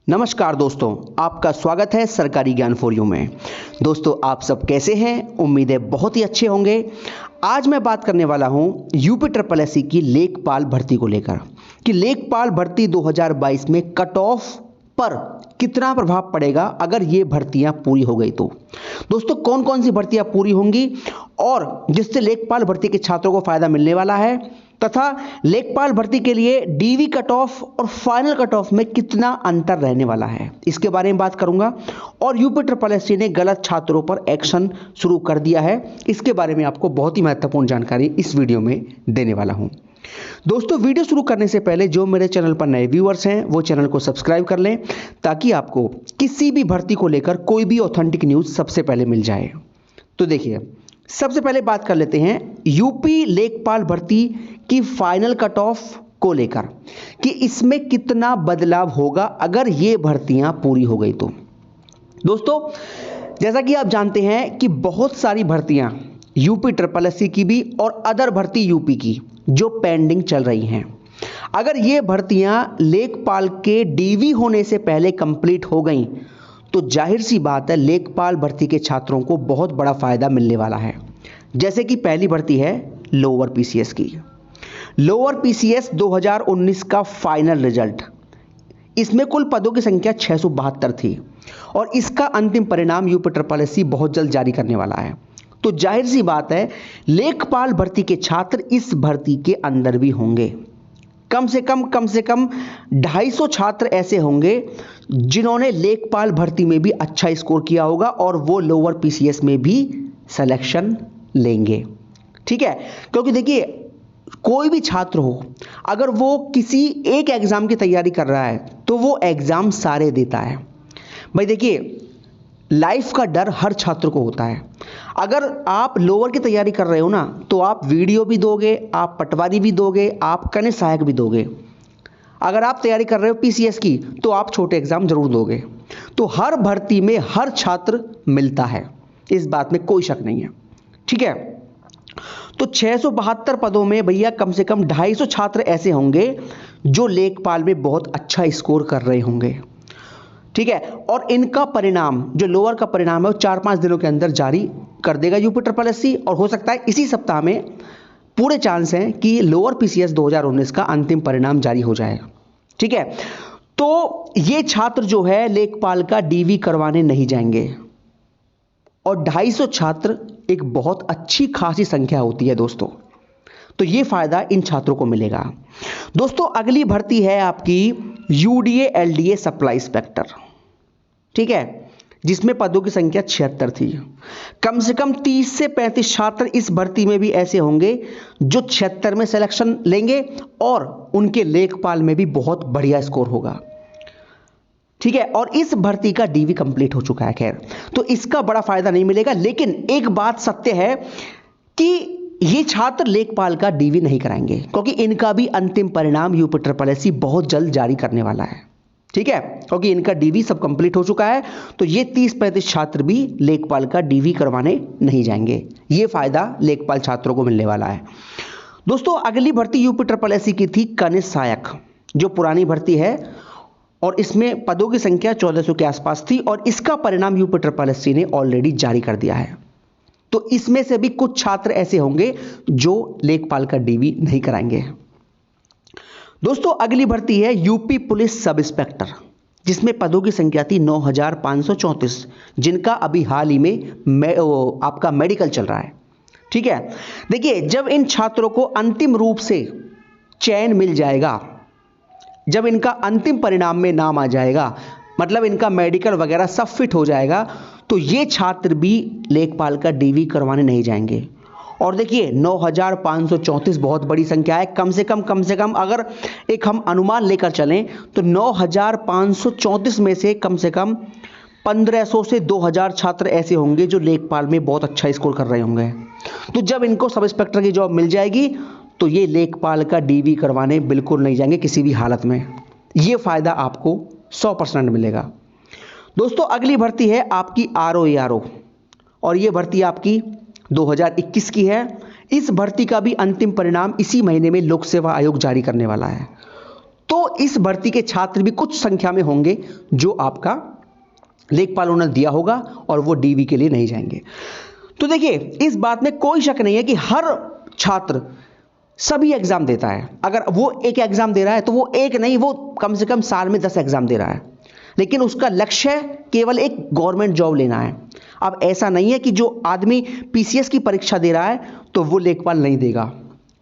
नमस्कार दोस्तों, आपका स्वागत है सरकारी ज्ञान फॉर यू में। दोस्तों, आप सब कैसे हैं? उम्मीद है बहुत ही अच्छे होंगे। आज मैं बात करने वाला हूं यूपी ट्रिपल एससी की लेखपाल भर्ती को लेकर कि लेखपाल भर्ती 2022 में कट ऑफ पर कितना प्रभाव पड़ेगा अगर ये भर्तियां पूरी हो गई तो। दोस्तों, कौन कौन सी भर्तियां पूरी होंगी और जिससे लेखपाल भर्ती के छात्रों को फायदा मिलने वाला है, तथा लेखपाल भर्ती के लिए डीवी कट ऑफ और फाइनल कट ऑफ में कितना अंतर रहने वाला है, इसके बारे में बात करूंगा। और यूपी ट्रिपल एससी ने गलत छात्रों पर एक्शन शुरू कर दिया है, इसके बारे में आपको बहुत ही महत्वपूर्ण जानकारी इस वीडियो में देने वाला हूं। दोस्तों, वीडियो शुरू करने से पहले जो मेरे चैनल पर नए व्यूअर्स हैं वो चैनल को सब्सक्राइब कर लें ताकि आपको किसी भी भर्ती को लेकर कोई भी ऑथेंटिक न्यूज़ सबसे पहले मिल जाए। तो देखिए, सबसे पहले बात कर लेते हैं यूपी लेखपाल भर्ती की फाइनल कट ऑफ को लेकर कि इसमें कितना बदलाव होगा अगर ये भर्तियां पूरी हो गई तो। दोस्तों, जैसा कि आप जानते हैं कि बहुत सारी भर्तियां यूपी ट्रिपल एससी की भी और अदर भर्ती यूपी की जो पेंडिंग चल रही हैं, अगर ये भर्तियां लेखपाल के डीवी होने से पहले कंप्लीट हो गई तो जाहिर सी बात है लेखपाल भर्ती के छात्रों को बहुत बड़ा फायदा मिलने वाला है। जैसे कि पहली भर्ती है लोअर पीसीएस की। लोअर पीसीएस 2019 का फाइनल रिजल्ट, इसमें कुल पदों की संख्या 672 थी और इसका अंतिम परिणाम यूपी ट्रिपल एससी बहुत जल्द जारी करने वाला है। तो जाहिर सी बात है लेखपाल भर्ती के छात्र इस भर्ती के अंदर भी होंगे। कम से कम 250 छात्र ऐसे होंगे जिन्होंने लेखपाल भर्ती में भी अच्छा स्कोर किया होगा और वो लोअर पीसीएस में भी सिलेक्शन लेंगे। ठीक है, क्योंकि देखिए, कोई भी छात्र हो अगर वो किसी एक एग्जाम की तैयारी कर रहा है तो वो एग्जाम सारे देता है। भाई देखिए, लाइफ का डर हर छात्र को होता है। अगर आप लोअर की तैयारी कर रहे हो ना तो आप वीडियो भी दोगे, आप पटवारी भी दोगे, आप कनिष्ठ सहायक भी दोगे। अगर आप तैयारी कर रहे हो पीसीएस की तो आप छोटे एग्जाम जरूर दोगे। तो हर भर्ती में हर छात्र मिलता है, इस बात में कोई शक नहीं है। ठीक है, तो 672 पदों में भैया कम से कम 250 छात्र ऐसे होंगे जो लेखपाल में बहुत अच्छा स्कोर कर रहे होंगे। ठीक है, और इनका परिणाम जो लोअर का परिणाम है वो 4-5 दिनों के अंदर जारी कर देगा यूपी ट्रिपल एससी, और हो सकता है इसी सप्ताह में पूरे चांस हैं कि लोअर पीसीएस 2019 का अंतिम परिणाम जारी हो जाए। ठीक है, तो ये छात्र जो है लेखपाल का डीवी करवाने नहीं जाएंगे और 250 छात्र एक बहुत अच्छी खासी संख्या होती है दोस्तों। तो ये फायदा इन छात्रों को मिलेगा। दोस्तों, अगली भर्ती है आपकी यूडीए एलडीए सप्लाई इंस्पेक्टर। ठीक है, जिसमें पदों की संख्या 76 थी। कम से कम 30 से 35 छात्र इस भर्ती में भी ऐसे होंगे जो 76 में सिलेक्शन लेंगे और उनके लेखपाल में भी बहुत बढ़िया स्कोर होगा। ठीक है, और इस भर्ती का डीवी कंप्लीट हो चुका है। खैर, तो इसका बड़ा फायदा नहीं मिलेगा, लेकिन एक बात सत्य है कि ये छात्र लेखपाल का डीवी नहीं कराएंगे क्योंकि इनका भी अंतिम परिणाम यूपी ट्रिपल एससी बहुत जल्द जारी करने वाला है। ठीक है, क्योंकि इनका डीवी सब कंप्लीट हो चुका है, तो ये 30-35 छात्र भी लेखपाल का डीवी करवाने नहीं जाएंगे। ये फायदा लेखपाल छात्रों को मिलने वाला है। दोस्तों, अगली भर्ती यूपी ट्रिपल एससी की थी कनिष्ठ सहायक, जो पुरानी भर्ती है और इसमें पदों की संख्या 1400 के आसपास थी और इसका परिणाम यूपी ट्रिपल एससी ने ऑलरेडी जारी कर दिया है। तो इसमें से भी कुछ छात्र ऐसे होंगे जो लेखपाल का डीवी नहीं कराएंगे। दोस्तों, अगली भर्ती है यूपी पुलिस सब इंस्पेक्टर, जिसमें पदों की संख्या थी 9534, जिनका अभी हाल ही में आपका मेडिकल चल रहा है। ठीक है, देखिए, जब इन छात्रों को अंतिम रूप से चयन मिल जाएगा, जब इनका अंतिम परिणाम में नाम आ जाएगा, मतलब इनका मेडिकल वगैरह सब फिट हो जाएगा, तो ये छात्र भी लेखपाल का डीवी करवाने नहीं जाएंगे। और देखिए, 9534 बहुत बड़ी संख्या है। कम से कम अगर एक हम अनुमान लेकर चलें तो 9534 में से कम 1500 से 2000 छात्र ऐसे होंगे जो लेखपाल में बहुत अच्छा स्कोर कर रहे होंगे। तो जब इनको सब इंस्पेक्टर की जॉब मिल जाएगी तो ये लेखपाल का डीवी करवाने बिल्कुल नहीं जाएंगे किसी भी हालत में। ये फायदा आपको 100% मिलेगा। दोस्तों, अगली भर्ती है आपकी आरओ और ये भर्ती आपकी 2021 की है। इस भर्ती का भी अंतिम परिणाम इसी महीने में लोक सेवा आयोग जारी करने वाला है। तो इस भर्ती के छात्र भी कुछ संख्या में होंगे जो आपका लेखपाल ओनर दिया होगा और वो डीवी के लिए नहीं जाएंगे। तो देखिए, इस बात में कोई शक नहीं है कि हर छात्र सभी एग्जाम देता है। अगर वो एक एग्जाम दे रहा है तो वो एक नहीं, वो कम से कम साल में 10 एग्जाम दे रहा है, लेकिन उसका लक्ष्य केवल एक गवर्नमेंट जॉब लेना है। अब ऐसा नहीं है कि जो आदमी पीसीएस की परीक्षा दे रहा है तो वो लेखपाल नहीं देगा,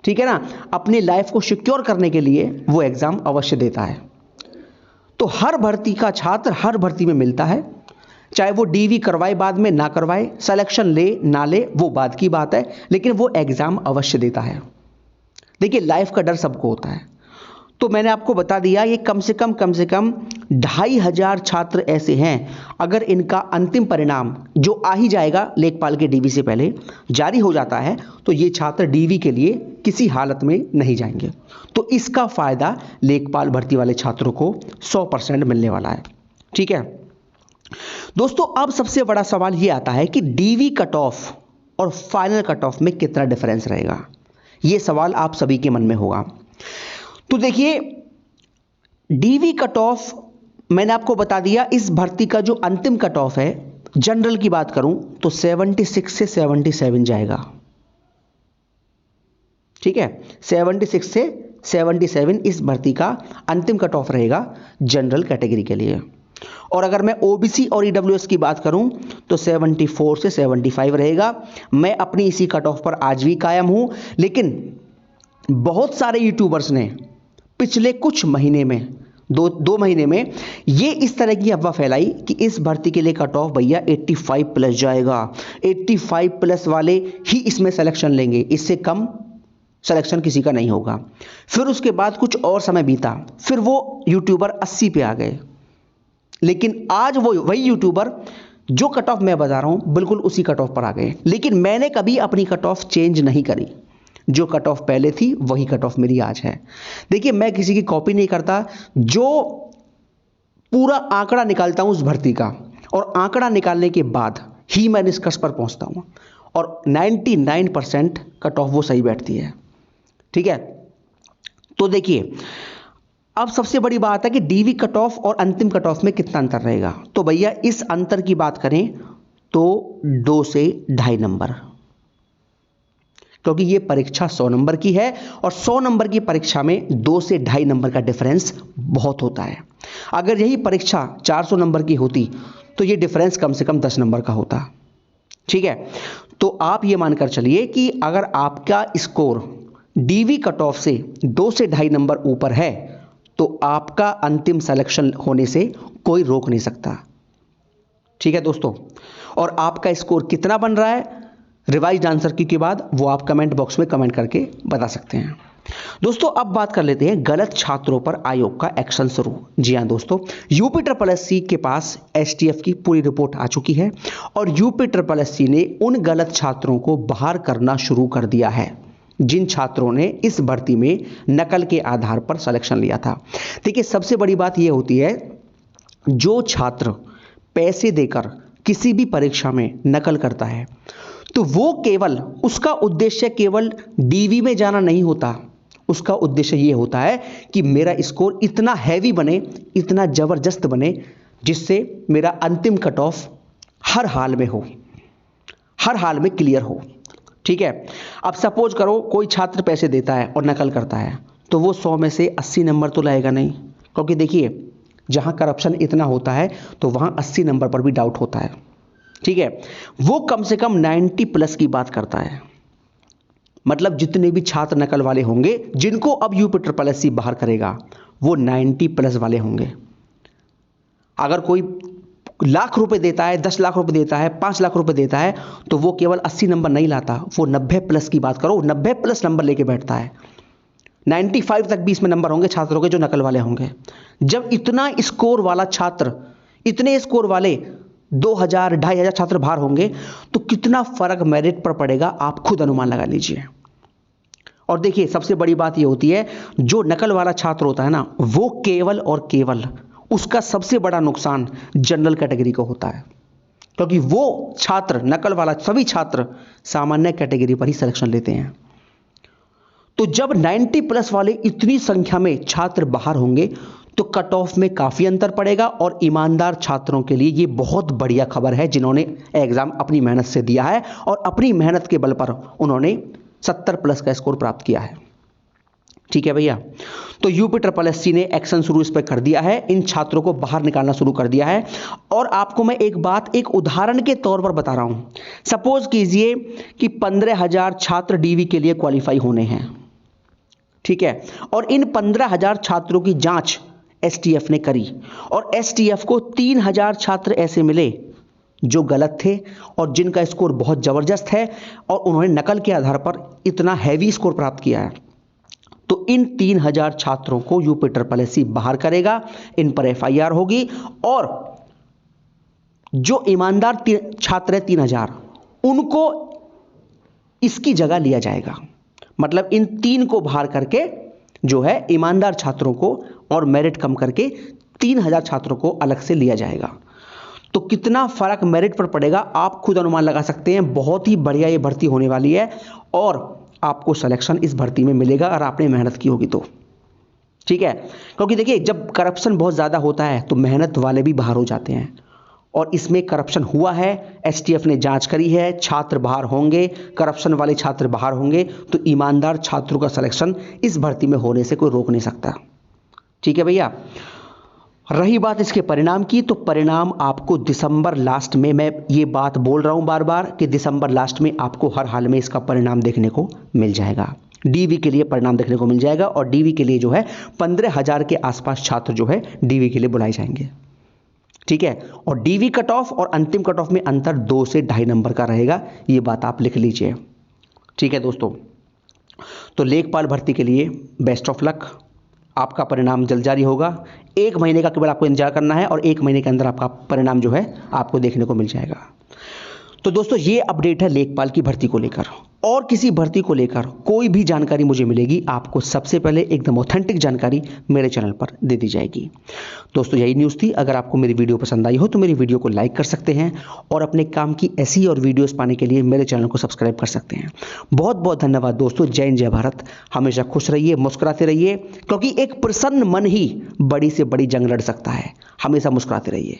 ठीक है ना। अपनी लाइफ को सिक्योर करने के लिए वो एग्जाम अवश्य देता है। तो हर भर्ती का छात्र हर भर्ती में मिलता है, चाहे वो डीवी करवाए बाद में ना करवाए, सिलेक्शन ले ना ले वो बाद की बात है, लेकिन वो एग्जाम अवश्य देता है। देखिए, लाइफ का डर सबको होता है। तो मैंने आपको बता दिया, ये कम से कम 2500 छात्र ऐसे हैं, अगर इनका अंतिम परिणाम जो आ ही जाएगा लेखपाल के डीवी से पहले जारी हो जाता है तो ये छात्र डीवी के लिए किसी हालत में नहीं जाएंगे। तो इसका फायदा लेखपाल भर्ती वाले छात्रों को 100% मिलने वाला है, ठीक है दोस्तों। अब सबसे बड़ा सवाल ये आता है कि डीवी कट ऑफ और फाइनल कट ऑफ में कितना डिफरेंस रहेगा। ये सवाल आप सभी के मन में होगा। तो देखिए, डीवी कट ऑफ मैंने आपको बता दिया, इस भर्ती का जो अंतिम कट ऑफ है, जनरल की बात करूं तो 76 से 77 जाएगा, ठीक है। 76 से 77 इस भर्ती का अंतिम कट ऑफ रहेगा जनरल कैटेगरी के लिए। और अगर मैं ओबीसी और ईडब्ल्यूएस की बात करूं तो 74 से 75 रहेगा। मैं अपनी इसी कट ऑफ पर आज भी कायम हूं, लेकिन बहुत सारे यूट्यूबर्स ने पिछले कुछ महीने में दो महीने में ये इस तरह की अफवाह फैलाई कि इस भर्ती के लिए कट ऑफ भैया 85 प्लस जाएगा, 85 प्लस वाले ही इसमें सिलेक्शन लेंगे, इससे कम सिलेक्शन किसी का नहीं होगा। फिर उसके बाद कुछ और समय बीता, फिर वो यूट्यूबर 80 पे आ गए, लेकिन आज वो वही यूट्यूबर जो कट ऑफ मैं बता रहा हूं बिल्कुल उसी कट ऑफ पर आ गए। लेकिन मैंने कभी अपनी कट ऑफ चेंज नहीं करी, जो कट ऑफ पहले थी वही कट ऑफ मेरी आज है। देखिए, मैं किसी की कॉपी नहीं करता, जो पूरा आंकड़ा निकालता हूं उस भर्ती का, और आंकड़ा निकालने के बाद ही मैं निष्कर्ष पर पहुंचता हूं, और 99% कट ऑफ वो सही बैठती है, ठीक है। तो देखिए, अब सबसे बड़ी बात है कि डीवी कट ऑफ और अंतिम कट ऑफ में कितना अंतर रहेगा। तो भैया, इस अंतर की बात करें तो 2 से 2.5 नंबर, क्योंकि ये परीक्षा 100 नंबर की है और 100 नंबर की परीक्षा में 2 से 2.5 नंबर का डिफरेंस बहुत होता है। अगर यही परीक्षा 400 नंबर की होती तो ये डिफरेंस कम से कम 10 नंबर का होता, ठीक है। तो आप ये मानकर चलिए कि अगर आपका स्कोर डीवी कट ऑफ से 2 से 2.5 नंबर ऊपर है तो आपका अंतिम सिलेक्शन होने से कोई रोक नहीं सकता, ठीक है दोस्तों। और आपका स्कोर कितना बन रहा है रिवाइज्ड आंसर की के बाद, वो आप कमेंट बॉक्स में कमेंट करके बता सकते हैं दोस्तों। अब बात कर लेते हैं गलत छात्रों पर आयोग का एक्शन शुरू। जी हां दोस्तों, यूपी के पास एसटीएफ की पूरी रिपोर्ट आ चुकी है और यूपी ने उन गलत छात्रों को बाहर करना शुरू कर दिया है जिन छात्रों ने इस भर्ती में नकल के आधार पर सिलेक्शन लिया था। देखिए, सबसे बड़ी बात यह होती है, जो छात्र पैसे देकर किसी भी परीक्षा में नकल करता है तो वो केवल, उसका उद्देश्य केवल डीवी में जाना नहीं होता, उसका उद्देश्य ये होता है कि मेरा स्कोर इतना हैवी बने, इतना जबरदस्त बने, जिससे मेरा अंतिम कट ऑफ हर हाल में हो, हर हाल में क्लियर हो, ठीक है। अब सपोज करो कोई छात्र पैसे देता है और नकल करता है तो वो 100 में से 80 नंबर तो लाएगा नहीं, क्योंकि देखिए जहां करप्शन इतना होता है तो वहां 80 नंबर पर भी डाउट होता है, ठीक है। वो कम से कम 90 प्लस की बात करता है। मतलब जितने भी छात्र नकल वाले होंगे जिनको अब यूपी बाहर करेगा वो 90 प्लस वाले होंगे। अगर कोई लाख रुपए देता है, 10 लाख रुपए देता है, 5 लाख रुपए देता है तो वो केवल 80 नंबर नहीं लाता, वो 90 प्लस की बात करो, 90 प्लस नंबर लेके बैठता है। 95 तक भी इसमें नंबर होंगे छात्रों के जो नकल वाले होंगे। जब इतना स्कोर वाला छात्र, इतने स्कोर वाले 2000 2500 छात्र बाहर होंगे तो कितना फर्क मेरिट पर पड़ेगा आप खुद अनुमान लगा लीजिए। और देखिए, सबसे बड़ी बात यह होती है, जो नकल वाला छात्र होता है ना, वो केवल और केवल उसका सबसे बड़ा नुकसान जनरल कैटेगरी को होता है, क्योंकि वो छात्र, नकल वाला सभी छात्र सामान्य कैटेगरी पर ही सिलेक्शन लेते हैं। तो जब 90 प्लस वाले इतनी संख्या में छात्र बाहर होंगे तो कट ऑफ में काफी अंतर पड़ेगा, और ईमानदार छात्रों के लिए ये बहुत बढ़िया खबर है जिन्होंने एग्जाम अपनी मेहनत से दिया है और अपनी मेहनत के बल पर उन्होंने 70 प्लस का स्कोर प्राप्त किया है। ठीक है भैया, तो UPSSC ने एक्शन शुरू इस पर कर दिया है, इन छात्रों को बाहर निकालना शुरू कर दिया है। और आपको मैं एक उदाहरण के तौर पर बता रहा हूं। सपोज कीजिए कि 15,000 छात्र DV के लिए क्वालिफाई होने हैं, ठीक है, और इन 15,000 छात्रों की जांच STF ने करी और STF को 3,000 छात्र ऐसे मिले जो गलत थे और जिनका स्कोर बहुत जबरदस्त है और उन्होंने नकल के आधार पर इतना हैवी स्कोर प्राप्त किया है। तो इन 3,000 छात्रों को UPSSC बाहर करेगा, इन पर FIR होगी, और जो ईमानदार छात्र है 3,000 उनको इसकी जगह लिया जाएगा। मतलब इन 3 को बाहर करके जो है ईमानदार छात्रों को और मेरिट कम करके 3,000 छात्रों को अलग से लिया जाएगा। तो कितना फर्क मेरिट पर पड़ेगा आप खुद अनुमान लगा सकते हैं। बहुत ही बढ़िया ये भर्ती होने वाली है और आपको सिलेक्शन इस भर्ती में मिलेगा अगर आपने मेहनत की होगी तो। ठीक है, क्योंकि देखिए जब करप्शन बहुत ज़्यादा होता है तो मेहनत वाले भी बाहर हो जाते हैं, और इसमें करप्शन हुआ है, STF ने जांच करी है, छात्र बाहर होंगे, करप्शन वाले छात्र बाहर होंगे, तो ईमानदार छात्रों का सिलेक्शन इस भर्ती में होने से कोई रोक नहीं सकता। ठीक है भैया, रही बात इसके परिणाम की, तो परिणाम आपको दिसंबर लास्ट में, मैं ये बात बोल रहा हूं बार बार कि दिसंबर लास्ट में आपको हर हाल में इसका परिणाम देखने को मिल जाएगा। DV के लिए परिणाम देखने को मिल जाएगा, और DV के लिए जो है 15,000 के आसपास छात्र जो है DV के लिए बुलाए जाएंगे। ठीक है, और DV कट ऑफ और अंतिम कट ऑफ में अंतर 2 से 2.5 नंबर का रहेगा, ये बात आप लिख लीजिए। ठीक है दोस्तों, तो लेखपाल भर्ती के लिए बेस्ट ऑफ लक। आपका परिणाम जल्द जारी होगा। 1 महीने का केवल आपको इंतजार करना है और 1 महीने के अंदर आपका परिणाम जो है आपको देखने को मिल जाएगा। तो दोस्तों ये अपडेट है लेखपाल की भर्ती को लेकर। और किसी भर्ती को लेकर कोई भी जानकारी मुझे मिलेगी, आपको सबसे पहले एकदम ऑथेंटिक जानकारी मेरे चैनल पर दे दी जाएगी। दोस्तों यही न्यूज़ थी। अगर आपको मेरी वीडियो पसंद आई हो तो मेरी वीडियो को लाइक कर सकते हैं, और अपने काम की ऐसी और वीडियोस पाने के लिए मेरे चैनल को सब्सक्राइब कर सकते हैं। बहुत बहुत धन्यवाद दोस्तों। जय हिंद, जय भारत। हमेशा खुश रहिए, मुस्कुराते रहिए, क्योंकि एक प्रसन्न मन ही बड़ी से बड़ी जंग लड़ सकता है। हमेशा मुस्कुराते रहिए।